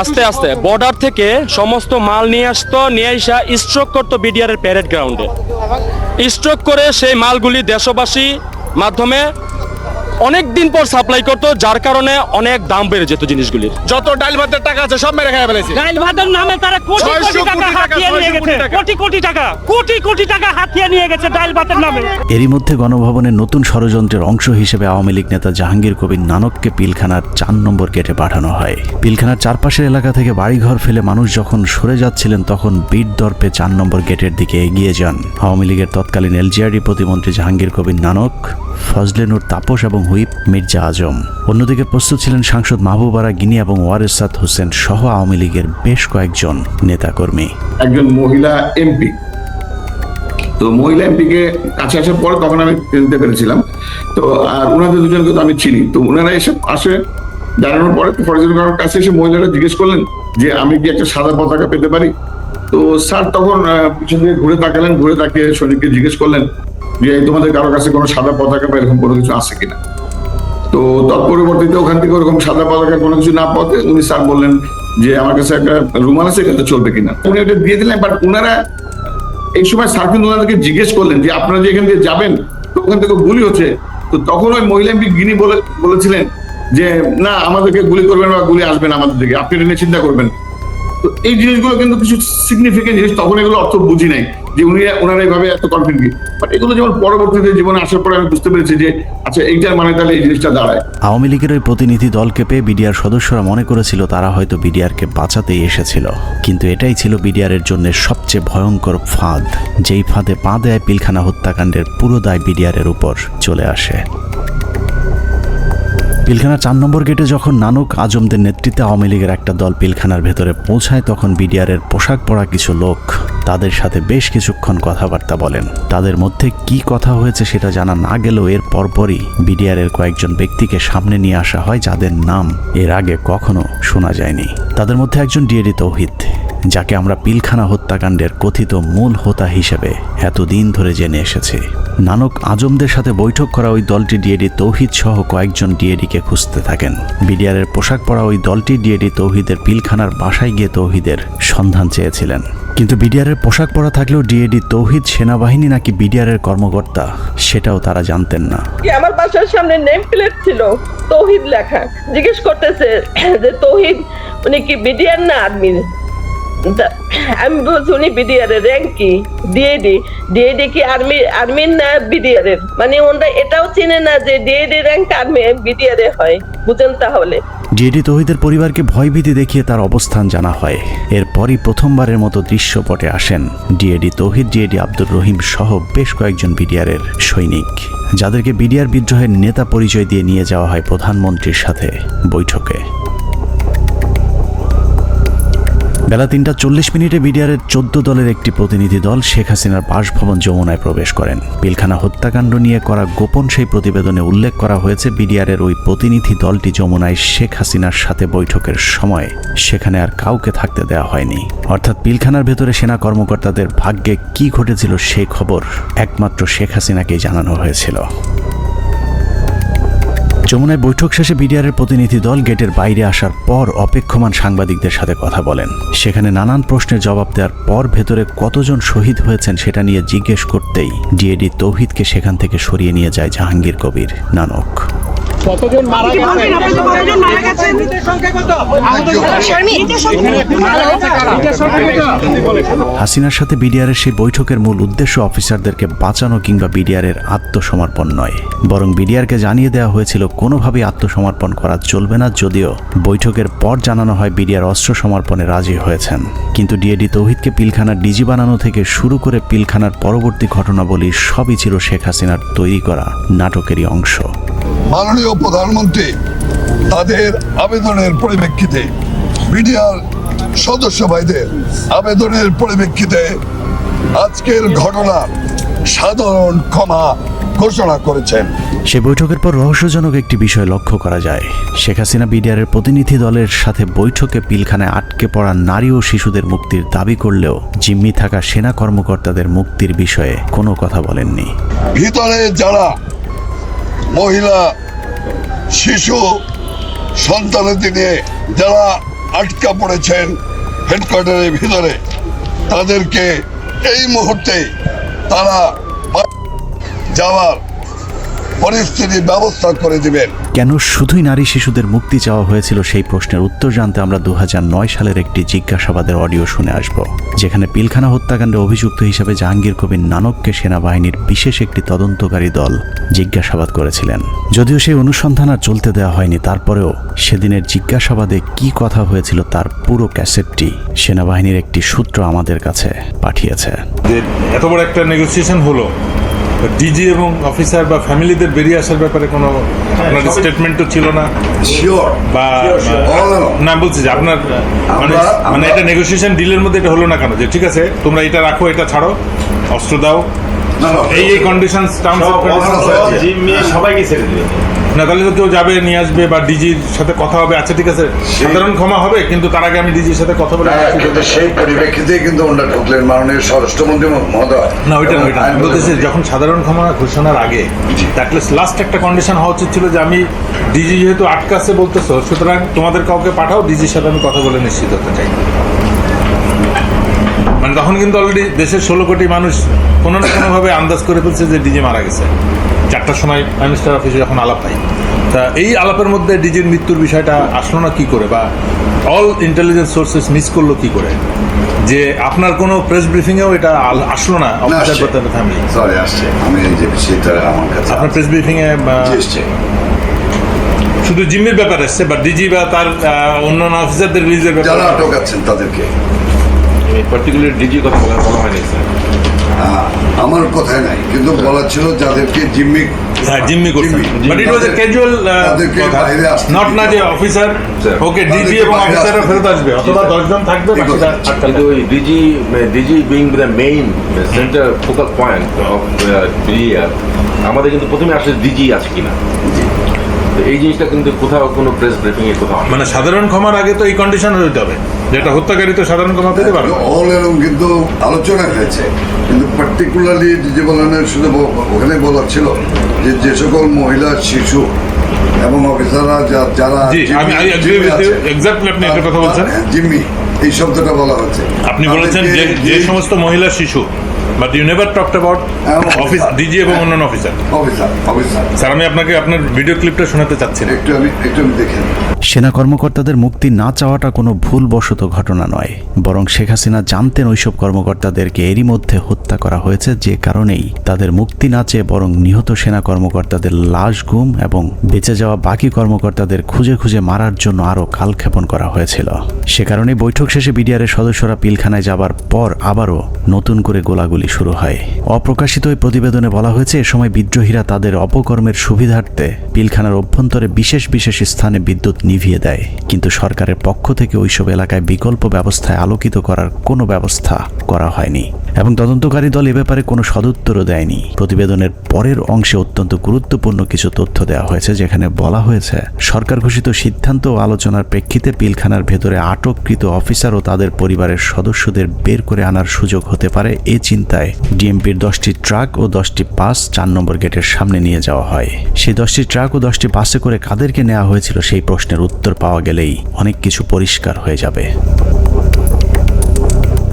আস্তে আস্তে বর্ডার থেকে সমস্ত মাল নিয়ে আসতো, নিয়ে আসা স্ট্রোক করতো বিডিআরের প্যারেড গ্রাউন্ডে। স্ট্রোক করে সেই মালগুলি দেশবাসী মাধ্যমে অনেক দিন পর সাপ্লাই করতো, যার কারণে অনেক দাম বেড়ে যেত জিনিসগুলির। যত ডাল ভাতের টাকা আছে সব মেরে খেয়ে ফেলেছে। ডাল ভাতের নামে তারা কোটি টাকা হাতিয়ে নিয়ে গেছে, কোটি টাকা হাতিয়ে নিয়ে গেছে ডাল ভাতের নামে। এরই মধ্যে গণভবনের নতুন ষড়যন্ত্রের অংশ হিসেবে আওয়ামী লীগ নেতা জাহাঙ্গীর কবির নানককে পিলখানার 4 নম্বর গেটে পাঠানো হয়। পিলখানার চারপাশের এলাকা থেকে বাড়িঘর ফেলে মানুষ যখন সরে যাচ্ছিলেন, তখন বীর দর্পে 4 নম্বর গেটের দিকে এগিয়ে যান আওয়ামী লীগের তৎকালীন এলজিআরডি প্রতিমন্ত্রী জাহাঙ্গীর কবির নানক, ফজলে নূর তাপস এবং হুইপ মির্জা আজম। অন্যদিকে প্রস্তুত ছিলেন সাংসদ মাহবুবারা গিনি এবং ওয়ারেসাত হোসেন সহ আওয়ামী লীগের বেশ কয়েকজন নেতাকর্মী। একজন মহিলা এমপি, তো মহিলা এমপিকে কাছে আসার পর তখন আমি চিনতে পেরেছিলাম। তো আর ওনাদের দুজনকে তো আমি চিনি। তো ওনারা এসে আসে জানানোর পরে ফরেস্টের কাছে এসে মহিলারা জিজ্ঞেস করলেন যে আমি কি একটা সাদা পতাকা পেতে পারি? তো স্যার তখন পিছন দিকে ঘুরে তাকালেন, ঘুরে তাকিয়ে সৈনিককে জিজ্ঞেস করলেন যে তোমাদের কারো কাছে কোনো সাদা পতাকা বা এরকম কোনো কিছু আছে কিনা। তো তৎপরবর্তীতে ওখান থেকে ওরকম সাদা পতাকা কোনো কিছু না পাওয়াতে উনি স্যার বললেন যে আমার কাছে একটা রুমাল আছে, এটা চলবে কিনা। উনি ওটা দিয়ে দিলেন। বাট ওনারা এই সময় স্যার কিন্তু ওনাদেরকে জিজ্ঞেস করলেন যে আপনারা যে এখান দিয়ে যাবেন, তো ওখান থেকে গুলি হচ্ছে। তো তখন ওই মহিলা এমপি গিনি বলেছিলেন যে না, আমাদেরকে গুলি করবেন বা গুলি আসবেন আমাদের দিকে, আপনি এটা নিয়ে চিন্তা করবেন। তো এই জিনিসগুলো কিন্তু কিছু সিগনিফিকেন্ট জিনিস, তখন এগুলো অর্থ বুঝি নাই যে ওনারা এইভাবে এত কনফিডেন্ট। বাট এগুলো যেমন পরবর্তীতে জীবনে আসার পরে আমি বুঝতে পেরেছি যে আচ্ছা এইটার মানে তাহলে এই জিনিসটা দাঁড়ায়। আওয়ামী লীগের ওই প্রতিনিধি দলকে পেয়ে বিডিআর সদস্যরা মনে করেছিল তারা হয়তো বিডিআরকে বাঁচাতেই এসেছিল, কিন্তু এটাই ছিল বিডিআরের জন্য সবচেয়ে ভয়ঙ্কর ফাঁদ, যেই ফাঁদে পা দেয় পিলখানা হত্যাকাণ্ডের পুরো দায় বিডিআরের উপর চলে আসে। পিলখানার 4 নম্বর গেটে যখন নানক আজমদের নেতৃত্বে আওয়ামী লীগের একটা দল পিলখানার ভেতরে পৌঁছায়, তখন বিডিআরের পোশাক পরা কিছু লোক তাদের সাথে বেশ কিছুক্ষণ কথাবার্তা বলেন। তাদের মধ্যে কি কথা হয়েছে সেটা জানা না গেলেও এর পরপরই বিডিআরের কয়েকজন ব্যক্তিকে সামনে নিয়ে আসা হয় যাদের নাম এর আগে কখনো শোনা যায়নি। তাদের মধ্যে একজন ডিএডি তৌহিদ, যাকে আমরা পিলখানা হত্যাকাণ্ডের কথিত মূল হোতা হিসেবে এতদিন ধরে জেনে এসেছি। নানক আজমদের সাথে বৈঠক করা ওই দলটি ডিএডি তৌহিদ সহ কয়েকজন ডিএডিকে খুঁজতে থাকেন। বিডিআরের পোশাক পরা ওই দলটি ডিএডি তৌহিদের পিলখানার বাসায় গিয়ে তৌহিদের সন্ধান চেয়েছিলেন। কিন্তু বিডিআরের পোশাক পরা থাকলেও ডিএডি তৌহিদ সেনাবাহিনী নাকি বিডিআরের কর্মকর্তা সেটাও তারা জানতেন না। আমার বাসার সামনে নেম প্লেট ছিল তৌহিদ লেখা। জিজ্ঞেস করতেছে যে তৌহিদ উনি কি বিডিআর না আর্মি? আমি বলছি উনি বিডিআর এর র্যাঙ্ক কি? ডিএডি কি আর্মির না বিডিআর এর? মানে ওনারা এটাও চিনে না যে ডিএডি র্যাঙ্ক আর্মি বিডিআর এ হয়। বুঝেন তাহলে ডিএডি তৌহিদের পরিবারকে ভয়ভীতি দেখিয়ে তার অবস্থান জানা হয়। এরপরই প্রথমবারের মতো দৃশ্যপটে আসেন ডিএডি তৌহিদ, ডিএডি আব্দুর রহিম সহ বেশ কয়েকজন বিডিআরের সৈনিক, যাদেরকে বিডিআর বিদ্রোহের নেতা পরিচয় দিয়ে নিয়ে যাওয়া হয় প্রধানমন্ত্রীর সাথে বৈঠকে। বেলা 3:40 বিডিআরের 14 দলের একটি প্রতিনিধি দল শেখ হাসিনার বাসভবন যমুনায় প্রবেশ করেন। পিলখানা হত্যাকাণ্ড নিয়ে করা গোপন সেই প্রতিবেদনে উল্লেখ করা হয়েছে, বিডিআরের ওই প্রতিনিধি দলটি যমুনায় শেখ হাসিনার সাথে বৈঠকের সময় সেখানে আর কাউকে থাকতে দেওয়া হয়নি। অর্থাৎ পিলখানার ভেতরে সেনা কর্মকর্তাদের ভাগ্যে কি ঘটেছিল সেই খবর একমাত্র শেখ হাসিনাকেই জানানো হয়েছিল। যমুনায় বৈঠক শেষে বিডিআরের প্রতিনিধি দল গেটের বাইরে আসার পর অপেক্ষমান সাংবাদিকদের সাথে কথা বলেন। সেখানে নানান প্রশ্নের জবাব দেওয়ার পর ভেতরে কতজন শহীদ হয়েছেন সেটা নিয়ে জিজ্ঞেস করতেই ডিএডি তৌহিদকে সেখান থেকে সরিয়ে নিয়ে যায় জাহাঙ্গীর কবির নানক। কতজন মারা গেছেন? হাসিনার সাথে বিডিআরের সেই বৈঠকের মূল উদ্দেশ্য অফিসারদেরকে বাঁচানো কিংবা বিডিআরের আত্মসমর্পণ নয়, বরং বিডিআরকে জানিয়ে দেওয়া হয়েছিল কোনোভাবেই আত্মসমর্পণ করা চলবে না। যদিও বৈঠকের পর জানানো হয় বিডিআর অস্ত্র সমর্পণে রাজি হয়েছেন, কিন্তু ডিএডি তৌহিদকে পিলখানার ডিজি বানানো থেকে শুরু করে পিলখানার পরবর্তী ঘটনাবলী সবই ছিল শেখ হাসিনার তৈরি করা নাটকেরই অংশ। মাননীয় প্রধানমন্ত্রী তাদের আবেদনের পরিপ্রেক্ষিতে, বিডিআর সদস্য ভাইদের আবেদনের পরিপ্রেক্ষিতে আজকের ঘটনার সাধারণ ক্ষমা ঘোষণা করেছেন। সে বৈঠকের পর রহস্যজনক একটি বিষয় লক্ষ্য করা যায়। শেখ হাসিনা বিডিআরের প্রতিনিধি দলের সাথে বৈঠকে পিলখানায় আটকে পড়া নারী ও শিশুদের মুক্তির দাবি করলেও জিম্মি থাকা সেনা কর্মকর্তাদের মুক্তির বিষয়ে কোনো কথা বলেননি। ভিতরে যারা মহিলা, শিশু, সন্তানদের নিয়ে যারা আটকা পড়েছেন হেডকোয়ার্টারের ভিতরে, তাদেরকে এই মুহূর্তে তারা যাওয়ার পরিস্থিতির ব্যবস্থা করে দিবেন। কেন শুধুই নারী শিশুদের মুক্তি চাওয়া হয়েছিল সেই প্রশ্নের উত্তর জানতে আমরা 2009 সালের একটি জিজ্ঞাসাবাদের অডিও শুনে আসব, যেখানে পিলখানা হত্যাকাণ্ডে অভিযুক্ত হিসেবে জাহাঙ্গীর কবির নানককে সেনাবাহিনীর বিশেষ একটি তদন্তকারী দল জিজ্ঞাসাবাদ করেছিলেন। যদিও সেই অনুসন্ধান আর চলতে দেওয়া হয়নি, তারপরেও সেদিনের জিজ্ঞাসাবাদে কি কথা হয়েছিল তার পুরো ক্যাসেটটি সেনাবাহিনীর একটি সূত্র আমাদের কাছে পাঠিয়েছে। এত বড় একটা নেগোসিয়েশন হলো, ডিজি এবং অফিসার বা ফ্যামিলিদের বেরিয়ে আসার ব্যাপারে কোনো আপনার স্টেটমেন্টও ছিল না, বা না বলছি যে আপনার মানে এটা নেগোসিয়েশন ডিলের মধ্যে এটা হলো না কেন যে ঠিক আছে তোমরা এটা রাখো, এটা ছাড়ো, অস্ত্র দাও, এই কন্ডিশনস টার্মস অফ কন্ডিশনস সবাইকে ছেড়ে দিবে না, তাহলে তো কেউ যাবে নিয়ে আসবে বা ডিজির সাথে কথা হবে, আচ্ছা ঠিক আছে সাধারণ ক্ষমা হবে, কিন্তু তার আগে আমি ডিজির সাথে কথা বলে সেই পরিপ্রেক্ষিতে কিন্তু ওনারা ঢুকলেন মাননীয় স্বরাষ্ট্রমন্ত্রী মহোদয়। না ওইটা আমি বলতেছি যখন সাধারণ ক্ষমা ঘোষণার আগে অ্যাটলিস্ট লাস্ট একটা কন্ডিশন হওয়া উচিত ছিল যে আমি ডিজি যেহেতু আটকাছে বলতেছো, সুতরাং তোমাদের কাউকে পাঠাও, ডিজির সাথে আমি কথা বলে নিশ্চিত হতে চাই। মানে তখন কিন্তু অলরেডি দেশের 16 কোটি মানুষ কোনো না কোনোভাবে আন্দাজ করে ফেলছে যে ডিজি মারা গেছে। 4টার সময় প্রাইম মিনিস্টার অফিসে যখন আলাপ হয়, তা এই আলাপের মধ্যে ডিজির মৃত্যুর বিষয়টা আসলো না কি করে, বা অল ইন্টেলিজেন্স সোর্সেস মিস করলো কি করে, যে আপনার কোনো প্রেস ব্রিফিংয়েও এটা আসলো না অফিসার ফ্যামিলি? সরি আসছে, আমি এই যে বিষয়টা আমার কাছে আপনার প্রেস ব্রিফিংয়ে শুধু জিম্মির ব্যাপার আসছে, বা ডিজি বা তার অন্যান্য অফিসারদের রিলিজের ব্যাপার যারা আটক আছেন তাদেরকে পার্টিকুলার ডিজি কথা বলা হয়নি স্যার। আমার কথাই নাই, কিন্তু বলা ছিল যাদেরকে জিম্মি হ্যাঁ জিম্মি করছেন, but it was A casual কথা, নট না যে অফিসার ওকে ডিজি এবং অফিসাররা ফেরত আসবে অথবা 10 জন থাকবে বাকিরা কিন্তু ওই DG being the main centre focal point of BDR, আমাদের কিন্তু প্রথমে আসলে ডিজি আছে কিনা, এই জিনিসটা কিন্তু কোথাও কোনো প্রেস ব্রিফিং এ কোথাও মানে সাধারণ ক্ষমার আগে তো এই কন্ডিশন হইতে হবে, যেটা হত্যাকারী তো সাধারণ ক্ষমা পেতে পারে। অল এরকম কিন্তু আলোচনা হয়েছে, কিন্তু পার্টিকুলারলি যে বলানের শুধু ওখানে বলা ছিল যে সকল মহিলা, শিশু এবং অফিসাররা যারা এক্স্যাক্টলি আপনি একটা কথা বলছেন, জিম্মি এই শব্দটা বলা হচ্ছে। আপনি বলেছেন যে সমস্ত মহিলা, শিশু, but you never talked about office DG এবং অন্যান্য অফিসার। স্যার আমি আপনাকে আপনার ভিডিও ক্লিপটা শোনাতে চাচ্ছি না, একটু আমি দেখেন। সেনা কর্মকর্তাদের মুক্তি না চাওয়াটা কোনো ভুলবশত ঘটনা নয়, বরং শেখ হাসিনা জানতেন ওইসব কর্মকর্তাদেরকে এরই মধ্যে হত্যা করা হয়েছে, যে কারণেই তাদের মুক্তি না চেয়ে বরং নিহত সেনা কর্মকর্তাদের লাশ গুম এবং বেঁচে যাওয়া বাকি কর্মকর্তাদের খুঁজে খুঁজে মারার জন্য আরও কালক্ষেপণ করা হয়েছিল। সে কারণে বৈঠক শেষে বিডিআরের সদস্যরা পিলখানায় যাবার পর আবারও নতুন করে গোলাগুলি শুরু হয়। অপ্রকাশিত ওই প্রতিবেদনে বলা হয়েছে, এ সময় বিদ্রোহীরা তাদের অপকর্মের সুবিধার্থে পিলখানার অভ্যন্তরে বিশেষ বিশেষ স্থানে বিদ্যুৎ নিভিয়ে দেয়, কিন্তু সরকারের পক্ষ থেকে ওইসব এলাকায় বিকল্প ব্যবস্থায় আলোকিত করার কোনো ব্যবস্থা করা হয়নি এবং তদন্তকারী দল এ ব্যাপারে কোনো সদুত্তরও দেয়নি। প্রতিবেদনের পরের অংশে অত্যন্ত গুরুত্বপূর্ণ কিছু তথ্য দেওয়া হয়েছে, যেখানে বলা হয়েছে সরকার ঘোষিত সিদ্ধান্ত ও আলোচনার প্রেক্ষিতে পিলখানার ভেতরে আটককৃত অফিসার ও তাদের পরিবারের সদস্যদের বের করে আনার সুযোগ হতে পারে, এ চিন্তায় ডিএমপির 10টি ট্রাক ও 10টি বাস 4 নম্বর গেটের সামনে নিয়ে যাওয়া হয়। সেই 10টি ট্রাক ও 10টি বাসে করে কাদেরকে নেওয়া হয়েছিল সেই প্রশ্নের উত্তর পাওয়া গেলেই অনেক কিছু পরিষ্কার হয়ে যাবে।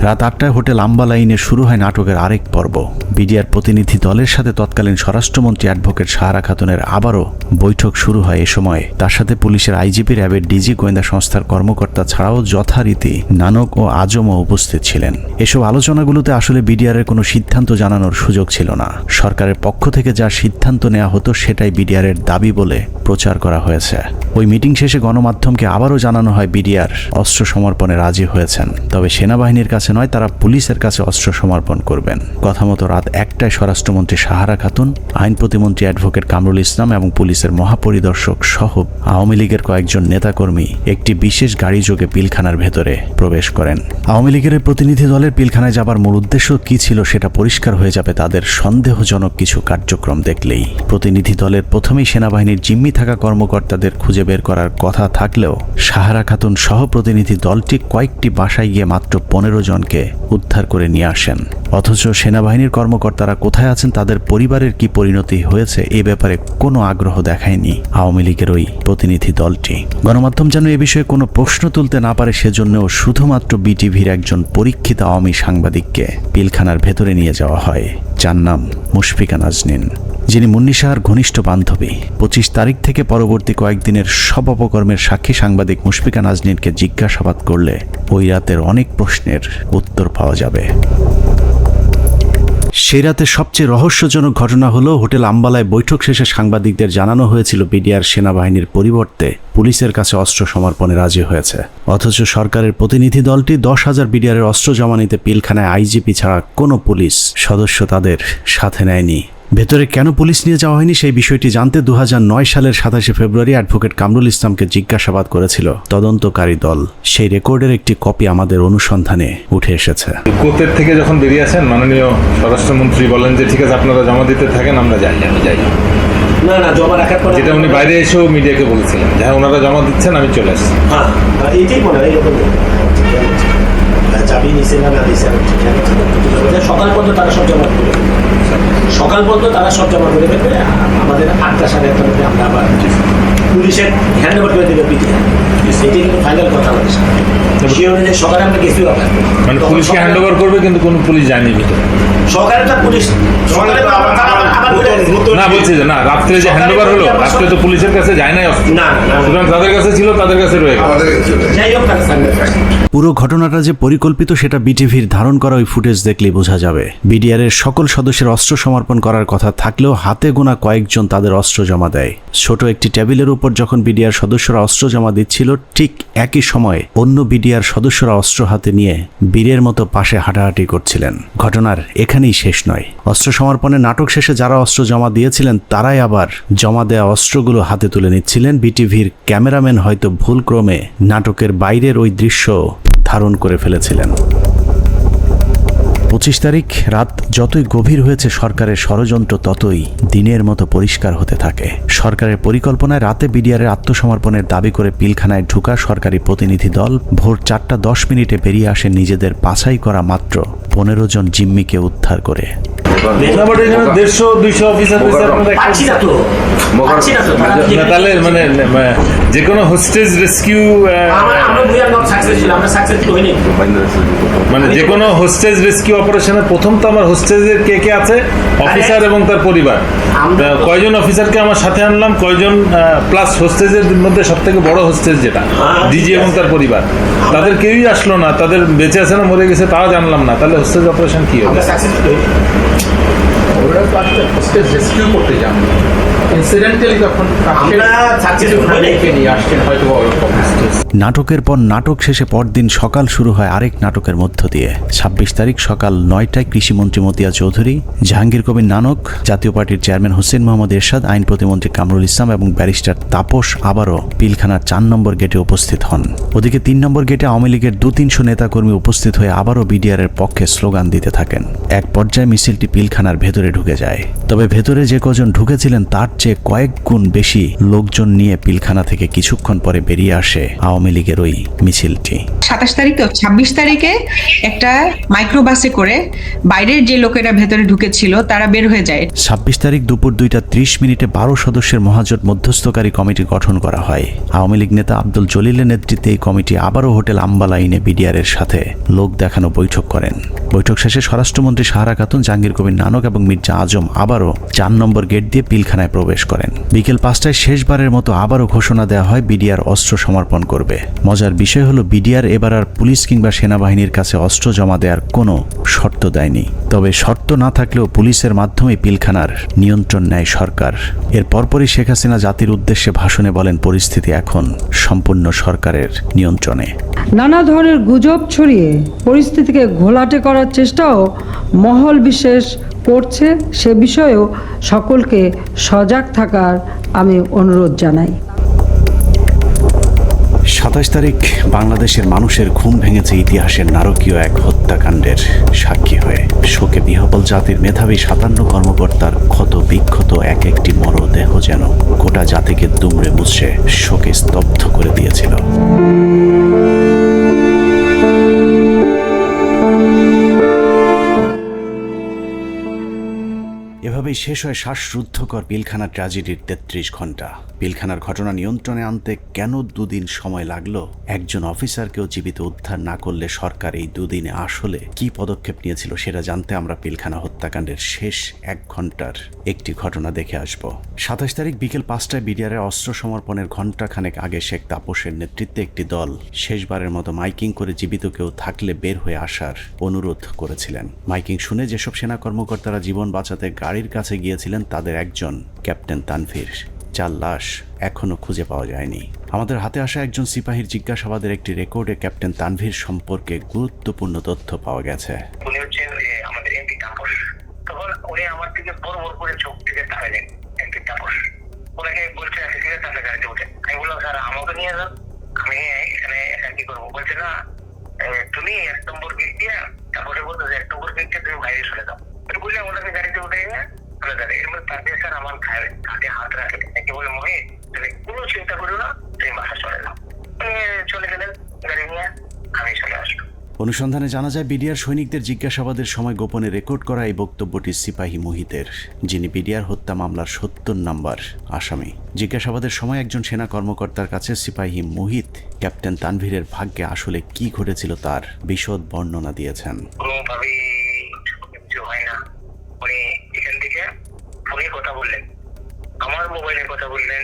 রাত 8টায় হোটেল আম্বালাইনে শুরু হয় নাটকের আরেক পর্ব। বিডিআর প্রতিনিধি দলের সাথে তৎকালীন স্বরাষ্ট্রমন্ত্রী অ্যাডভোকেট সাহারা খাতুনের আবারও বৈঠক শুরু হয়। এ সময় তার সাথে পুলিশের আইজিপি, র্যাবের ডিজি, গোয়েন্দা সংস্থার কর্মকর্তা ছাড়াও যথারীতি নানক ও আজমও উপস্থিত ছিলেন। এসব আলোচনাগুলোতে আসলে বিডিআরের কোনো সিদ্ধান্ত জানানোর সুযোগ ছিল না। সরকারের পক্ষ থেকে যা সিদ্ধান্ত নেওয়া হতো সেটাই বিডিআরের দাবি বলে প্রচার করা হয়েছে। ওই মিটিং শেষে গণমাধ্যমকে আবারও জানানো হয় বিডিআর অস্ত্র সমর্পণে রাজি হয়েছেন, তবে সেনাবাহিনীর কাছে নয়, তারা পুলিশের কাছে অস্ত্র সমর্পণ করবেন। কথা মতো রাত 1টায় স্বরাষ্ট্রমন্ত্রী সাহারা খাতুন, আইন প্রতিমন্ত্রী অ্যাডভোকেট কামরুল ইসলাম এবং পুলিশের মহাপরিদর্শক সহ আওয়ামী লীগের কয়েকজন নেতাকর্মী একটি বিশেষ গাড়ি যোগে পিলখানার ভেতরে প্রবেশ করেন। আওয়ামী লীগের প্রতিনিধি দলের পিলখানায় যাবার মূল উদ্দেশ্য কি ছিল সেটা পরিষ্কার হয়ে যাবে তাদের সন্দেহজনক কিছু কার্যক্রম দেখলেই। প্রতিনিধি দলের প্রথমেই সেনাবাহিনীর জিম্মি থাকা কর্মকর্তাদের খুঁজে বের করার কথা থাকলেও সাহারা খাতুন সহ প্রতিনিধি দলটি কয়েকটি বাসায় গিয়ে মাত্র 15 জনকে উদ্ধার করে নিয়ে আসেন। অথচ সেনাবাহিনীর কর্মকর্তারা কোথায় আছেন, তাদের পরিবারের কি পরিণতি হয়েছে, এ ব্যাপারে কোনো আগ্রহ দেখায়নি আওয়ামী লীগের ওই প্রতিনিধি দলটি। গণমাধ্যম যেন এ বিষয়ে কোনো প্রশ্ন তুলতে না পারে সেজন্যও শুধুমাত্র বিটিভির একজন পরীক্ষিত আওয়ামী সাংবাদিককে পিলখানার ভেতরে নিয়ে যাওয়া হয়, যার নাম মুশফিকা নাজনীন, যিনি মুন্নি সাহার ঘনিষ্ঠ বান্ধবী। 25 তারিখ থেকে পরবর্তী কয়েকদিনের সব অপকর্মের সাক্ষী সাংবাদিক মুশফিকা নাজনীনকে জিজ্ঞাসাবাদ করলে ওই রাতের অনেক প্রশ্নের উত্তর পাওয়া যাবে। সেই রাতে সবচেয়ে রহস্যজনক ঘটনা হলো, হোটেল আম্বালায় বৈঠক শেষে সাংবাদিকদের জানানো হয়েছিল বিডিআর সেনাবাহিনীর পরিবর্তে পুলিশের কাছে অস্ত্র সমর্পণে রাজি হয়েছে। অথচ সরকারের প্রতিনিধি দলটি 10,000 বিডিআরের অস্ত্র জমা নিতে পিলখানায় আইজিপি ছাড়া কোনো পুলিশ সদস্য তাদের সাথে নেয়নি। ভেতরে কেন পুলিশ নিয়ে যাওয়া হয়নি সেই বিষয়টি জানতে 2009 সালের 27 ফেব্রুয়ারি অ্যাডভোকেট কামরুল ইসলামকে জিজ্ঞাসাবাদ করেছিল তদন্তকারী দল। সেই রেকর্ডের একটি কপি আমাদের অনুসন্ধানে উঠে এসেছে। কোর্টের থেকে যখন বেরিয়ে আসেন মাননীয় স্বরাষ্ট্রমন্ত্রী বলেন যে ঠিক আছে আপনারা জমা দিতে থাকেন, আমরা যাই। না জমা রাখার পরে যেটা উনি বাইরে এসেও মিডিয়াকে বলেছিলেন, হ্যাঁ ওনারা জমা দিচ্ছেন, আমি চলে আসছি। হ্যাঁ এইটাই মনে হয় এরকম চাবি নিচে না দিচ্ছে সকাল পর্যন্ত তারা সব জমা করে দেবে, সকাল পর্যন্ত তারা সব জমা করে দেবে। আমাদের 8টা সাড়ে 8টার মধ্যে আমরা আবার পুলিশের হ্যান্ড ওভার করে দেবে পিঠে। এটাই কিন্তু ফাইনাল কথা আমাদের সাথে। সে অনুযায়ী সকালে আমরা গেছি, মানে পুলিশকে হ্যান্ড ওভার করবে কিন্তু কোনো পুলিশ যায়নি ভিতরে। সকালে তো পুলিশ না বলছি যে না, রাত্রে যে হ্যান্ড ওভার হলো, রাত্রে তো পুলিশের কাছে যায় নাই অস্ত্র, সুতরাং তাদের কাছে ছিল, তাদের কাছে রয়ে গেল। যাই হোক পুরো ঘটনাটা যে পরিকল্পিত সেটা বিটিভির ধারণ করা ওই ফুটেজ দেখলেই বোঝা যাবে। বিডিআরের সকল সদস্যের অস্ত্র সমর্পণ করার কথা থাকলেও হাতে গোনা কয়েকজন তাদের অস্ত্র জমা দেয়। ছোট একটি টেবিলের উপর যখন বিডিআর সদস্যরা অস্ত্র জমা দিচ্ছিল, ঠিক একই সময়ে অন্য বিডিআর বিডিআর সদস্যরা অস্ত্র হাতে নিয়ে বীরের মতো পাশে হাঁটাহাঁটি করছিলেন। ঘটনার এখানেই শেষ নয়। অস্ত্র সমর্পণের নাটক শেষে যারা অস্ত্র জমা দিয়েছিলেন তারাই আবার জমা দেওয়া অস্ত্রগুলো হাতে তুলে নিচ্ছিলেন। বিটিভির ক্যামেরাম্যান হয়তো ভুলক্রমে নাটকের বাইরের ওই দৃশ্য ধারণ করে ফেলেছিলেন। 25 তারিখ রাত যতই গভীর হয়েছে, সরকারের ষড়যন্ত্র ততই দিনের মতো পরিষ্কার হতে থাকে। সরকারের পরিকল্পনায় রাতে বিডিআরের আত্মসমর্পণের দাবি করে পিলখানায় ঢুকা সরকারি প্রতিনিধি দল ভোর 4:10 বেরিয়ে আসে নিজেদের বাছাই করা মাত্র 15 জন জিম্মিকে উদ্ধার করে। তাহলে যে কোনো হোস্টেজ রেস্কিউ যে কোনো হোস্টেজ রেস্কিউ অপারেশনের প্রথম তো আমার হোস্টেজের কে কে আছে, অফিসার এবং তার পরিবার, কয়জন অফিসারকে আমার সাথে আনলাম, কয়জন প্লাস হোস্টেজের মধ্যে সব থেকে বড় হোস্টেজ যেটা ডিজি এবং তার পরিবার, তাদের কেউই আসলো না। তাদের বেঁচে আছে না মরে গেছে তাও জানলাম না। তাহলে হোস্টেজ অপারেশন কি হবে? নাটকের পর নাটক শেষে পরদিন সকাল শুরু হয় আরেক নাটকের মধ্য দিয়ে। 26 তারিখ সকাল 9টায় কৃষিমন্ত্রী মতিয়া চৌধুরী, জাহাঙ্গীর কবির নানক, জাতীয় পার্টির চেয়ারম্যান হোসেন মোহাম্মদ এরশাদ, আইন প্রতিমন্ত্রী কামরুল ইসলাম এবং ব্যারিস্টার তাপস আবারও পিলখানার 4 নম্বর গেটে উপস্থিত হন। ওদিকে 3 নম্বর গেটে আওয়ামী লীগের 200-300 নেতাকর্মী উপস্থিত হয়ে আবারও বিডিআরের পক্ষে স্লোগান দিতে থাকেন। এক পর্যায়ে মিছিলটি পিলখানার ভেতরে ঢুকে যায়। তবে ভেতরে যে কজন ঢুকেছিলেন তার চেয়ে কয়েক গুণ বেশি লোকজন নিয়ে পিলখানা থেকে কিছুক্ষণ পরে বেরিয়ে আসে আওয়ামী লীগের ওই মিছিলটি। 27 তারিখ তো 26 তারিখে একটা মাইক্রোবাসে করে বাইরের যে লোকেরা ভেতরে ঢুকেছিল তারা বের হয়ে যায়। 26 তারিখ দুপুর 2:30 12 সদস্যের মহাজোট মধ্যস্থকারী কমিটি গঠন করা হয়। আওয়ামী লীগ নেতা আব্দুল জলিলের নেতৃত্বে এই কমিটি আবারও হোটেল আম্বালাইনে বিডিআরের সাথে লোক দেখানো বৈঠক করেন। বৈঠক শেষে স্বরাষ্ট্রমন্ত্রী সাহারা খাতুন, জাহাঙ্গীর কবির নানক এবং মির্জা আজম আবারও 4 নম্বর গেট দিয়ে পিলখানায় প্রবেশ করেন। বিকেল 5টায় শেষবারের মতো আবারও ঘোষণা দেওয়া হয় বিডিআর অস্ত্র সমর্পণ করবে। মজার বিষয় হলো বিডিআর এবার আর পুলিশ কিংবা সেনাবাহিনীর কাছে অস্ত্র জমা দেওয়ার কোনো শর্ত দেয়নি। তবে শর্ত না থাকলেও পুলিশের মাধ্যমে পিলখানার নিয়ন্ত্রণ নেয় সরকার। এর পরপরই শেখ হাসিনা জাতির উদ্দেশ্যে ভাষণে বলেন, পরিস্থিতি এখন সম্পূর্ণ সরকারের নিয়ন্ত্রণে। নানা ধরনের গুজব ছড়িয়ে পরিস্থিতিকে ঘোলাটে করার চেষ্টাও মহল বিশেষ করছে, সে বিষয়েও সকলকে সজাগ থাকার আমি অনুরোধ জানাই। 27 তারিখ বাংলাদেশের মানুষের ঘুম ভেঙেছে ইতিহাসের নারকীয় এক হত্যাকাণ্ডের সাক্ষী হয়ে। শোকে বিহ্বল জাতির মেধাবী 57 কর্মকর্তার ক্ষত বিক্ষত এক একটি মরদেহ যেন গোটা জাতিকে দুমড়ে মুচড়ে শোকে স্তব্ধ করে দিয়েছিল। এভাবেই শেষ হয় শ্বাসরুদ্ধকর পিলখানা ট্র্যাজেডির 33 ঘন্টা। পিলখানার ঘটনা নিয়ন্ত্রণে আনতে কেন 2 দিন সময় লাগলো? একজন অফিসারকেও জীবিত উদ্ধার না করলে সরকার এই 2 দিনে আসলে কি পদক্ষেপ নিয়েছিল সেটা জানতে আমরা পিলখানা হত্যাকাণ্ডের শেষ 1 ঘন্টার একটি ঘটনা দেখে আসব। 27 তারিখ বিকেল 5টায় বিডিআরের অস্ত্র সমর্পণের ঘণ্টাখানেক আগে শেখ তাপসের নেতৃত্বে একটি দল শেষবারের মতো মাইকিং করে জীবিত কেউ থাকলে বের হয়ে আসার অনুরোধ করেছিলেন। মাইকিং শুনে যেসব সেনা কর্মকর্তারা জীবন বাঁচাতে গাড়ির কাছে গিয়েছিলেন তাদের একজন ক্যাপ্টেন তানভীর, যার লাশ এখনো খুঁজে পাওয়া যায়নি। আমাদের হাতে আসা একজন সিপাহীর জিজ্ঞাসাবাদের একটি রেকর্ডে ক্যাপ্টেন তানভীর সম্পর্কে গুরুত্বপূর্ণ তথ্য পাওয়া গেছে। উনি হচ্ছেন আমাদের এমপি তাপস। তখন উনি আমার দিকে বড় বড় করে চোখ থেকে তাকালেন। এমপি তাপস ওনাকে বলছে ঠিক আছে তাহলে গাড়িতে উঠে। আমি বললাম স্যার আমাকে নিয়ে যান, আমি এখানে একা কি করবো? বলছে না তুমি 1 নম্বর গেট দিয়ে, তারপরে বলতো যে 1 নম্বর গেট দিয়ে তুমি বাইরে চলে যাও। বললে ওনাকে গাড়িতে উঠে চলে যাবে। এর মধ্যে তার স্যার আমার ঘাটে হাত রাখে একে বলে মহিত তুমি কোনো চিন্তা করো না, তুমি বাসা চলে যাও। চলে গেলেন গাড়ি নিয়ে, আমি চলে আসবো। অনুসন্ধানে জানা যায় বিডিআর সৈনিকদের জিজ্ঞাসাবাদের সময় গোপনে রেকর্ড করা এই বক্তব্যটি সিপাহী মুহিতের, যিনি বিডিআর হত্যা মামলার 70 নম্বর আসামি। জিজ্ঞাসাবাদের সময় একজন সেনা কর্মকর্তার কাছে সিপাহী মুহিত ক্যাপ্টেন তানভীরের ভাগ্যে আসলে কি ঘটেছিল তার বিশদ বর্ণনা দিয়েছেন। কোনোভাবেই কিছু হয় না। উনি এখান থেকে ফোনে কথা বললেন, আমার মোবাইলে কথা বললেন,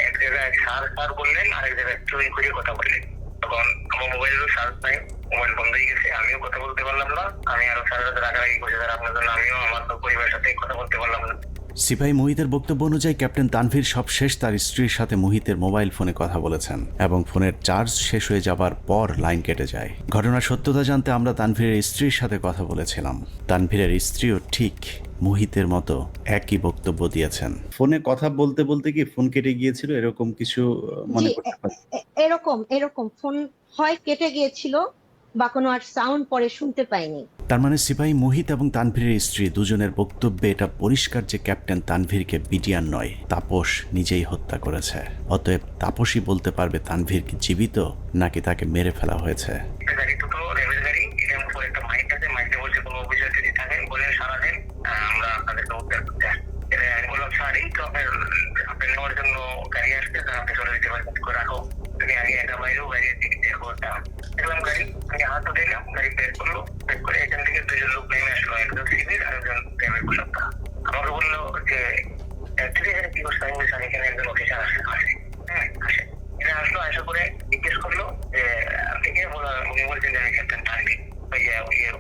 এক জায়গায় সার বললেন, আরেক জায়গায় চুরি করে কথা বললেন। তখন আমার মোবাইলেরও চার্জ নাই, মোবাইল বন্ধ হয়ে গেছে, আমিও কথা বলতে পারলাম না। আমি আরো সারা রাত রাগারাগি করছি স্যার আপনার জন্য, আমিও আমার পরিবারের সাথে কথা বলতে পারলাম না। সিপাহী মুহিতের বক্তব্য অনুযায়ী ক্যাপ্টেন তানভীর সবশেষ তার স্ত্রীর সাথে মুহিতের মোবাইল ফোনে কথা বলেছেন এবং ফোনের চার্জ শেষ হয়ে যাবার পর লাইন কেটে যায়। ঘটনার সত্যতা জানতে আমরা তানভীরের স্ত্রীর সাথে কথা বলেছিলাম। তানভীরের স্ত্রীও ঠিক মুহিতের মতো একই বক্তব্য দিয়েছেন। ফোনে কথা বলতে বলতে কি ফোন কেটে গিয়েছিল, এরকম কিছু মনে করতে পারেন? এরকম ফোন হয় কেটে গিয়েছিল বা কোনো আর সাউন্ড পরে শুনতে পাইনি। তার মানে সিপাহী মুহিত এবং তানভীরের স্ত্রী দুজনের বক্তব্যে এটা পরিষ্কার যে ক্যাপ্টেন তানভীরকে বিডিআর নয়, তাপস নিজেই হত্যা করেছে। অতএব তাপসই বলতে পারবে তানভীর কি জীবিত নাকি তাকে মেরে ফেলা হয়েছে। আমাকে বললো যে ঠিক আছে কি করছো, আমি বলছি এখানে একজন অফিসার আসলো, এখানে আসলো, আসা করে জিজ্ঞেস করলো যে আপনি কে? উনি বলছেন যে আমি ক্যাপ্টেন তানভীর,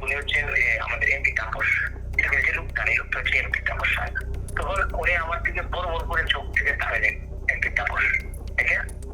উনি হচ্ছেন আমাদের এমপি তাপস। যে লোকটা হচ্ছে এমপি তাপস সাহেব। তখন উনি আমার দিকে বড় বড় করে চোখ থেকে তাকালেন এমপি তাপস,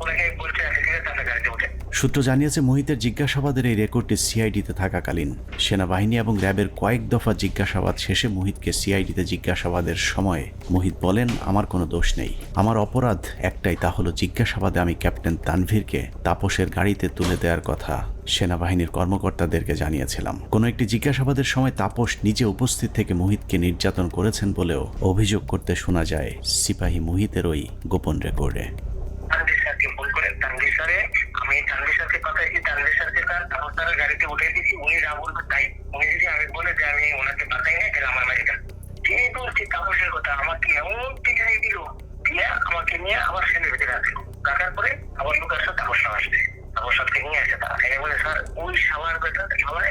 ওনাকে বলছে ঠিক আছে তাহলে গাড়িতে উঠে। সূত্র জানিয়েছে মুহিতের জিজ্ঞাসাবাদের এই রেকর্ডটি সিআইডিতে থাকাকালীন সেনাবাহিনী এবং র্যাবের কয়েক দফা জিজ্ঞাসাবাদ শেষে মুহিতকে সিআইডিতে জিজ্ঞাসাবাদের সময় মুহিত বলেন, আমার কোনো দোষ নেই, আমার অপরাধ একটাই, তা হলো জিজ্ঞাসাবাদে আমি ক্যাপ্টেন তানভীরকে তাপসের গাড়িতে তুলে দেওয়ার কথা সেনাবাহিনীর কর্মকর্তাদেরকে জানিয়েছিলাম। কোনো একটি জিজ্ঞাসাবাদের সময় তাপস নিজে উপস্থিত থেকে মুহিতকে নির্যাতন করেছেন বলেও অভিযোগ করতে শোনা যায় সিপাহী মুহিতের ওই গোপন রেকর্ডে। আমি তানভীর স্যারকে কথা দিয়েছি, তানভীর স্যারকে তাপস স্যারের গাড়িতে উঠে দিয়েছি, উনি যা বলতো তাই। উনি যদি আমি বলে যে আমি ওনাকে পাঠাই না, তাহলে আমার বাড়ি যান। তিনি বলছি তাপসের কথা, আমাকে এমন পিছনে দিল, দিয়ে আমাকে নিয়ে আবার সেনের ভিতরে রাখলো। রাখার পরে আবার লোক আসছে, তাপস সাহেব আসছে, তাপস সাহেবকে নিয়ে আসে তারা। এনে বলে স্যার ওই সাবার কথা সবাই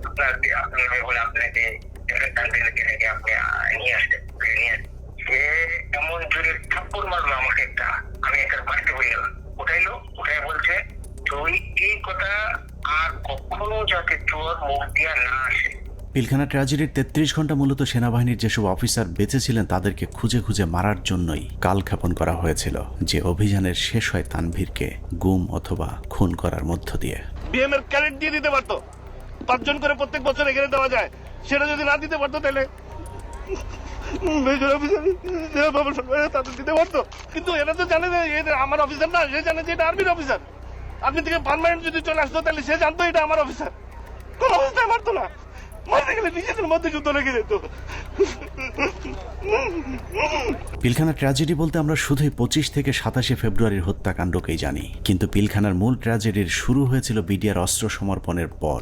আপনার বলে আপনাকে তানভীরকে নাকি আপনি নিয়ে আসছেন, নিয়ে আসছেন। সে এমন জোরে থাপ্পড় মারলো আমাকে একটা, আমি একটা বাড়িতে বলে গেলাম। উঠাইলো, উঠাই বলছে তুই এই কথা আর কখনো যাতে তোর মুখ দিয়া না আসে। পিলখানা ট্র্যাজেডির 33 ঘন্টা মূলত সেনাবাহিনীর যেসব অফিসার বেঁচে ছিলেন তাদেরকে খুঁজে খুঁজে মারার জন্যই কালক্ষেপণ করা হয়েছিল, যে অভিযানের শেষ হয় তানভীরকে গুম অথবা খুন করার মধ্য দিয়ে। বিএম এর ক্যারেট দিয়ে দিতে পারতো, 5 জন করে প্রত্যেক বছর এখানে দেওয়া যায়, সেটা যদি না দিতে পারতো তাহলে মেজর অফিসার তাদের দিতে পারতো। কিন্তু এরা তো জানে যে আমার অফিসার না, সে জানে যে এটা আর্মির অফিসার। আর্মি থেকে পার্মানেন্ট যদি চলে আসতো তাহলে সে জানতো এটা আমার অফিসার, কোন অবস্থায় মারতো না, মারতে গেলে নিজেদের মধ্যে যুদ্ধ লেগে যেত। পিলখানা ট্র্যাজেডি বলতে আমরা শুধুই 25 থেকে 27 ফেব্রুয়ারির হত্যাকাণ্ডকেই জানি, কিন্তু পিলখানার মূল ট্র্যাজেডির শুরু হয়েছিল বিডিআর অস্ত্র সমর্পণের পর।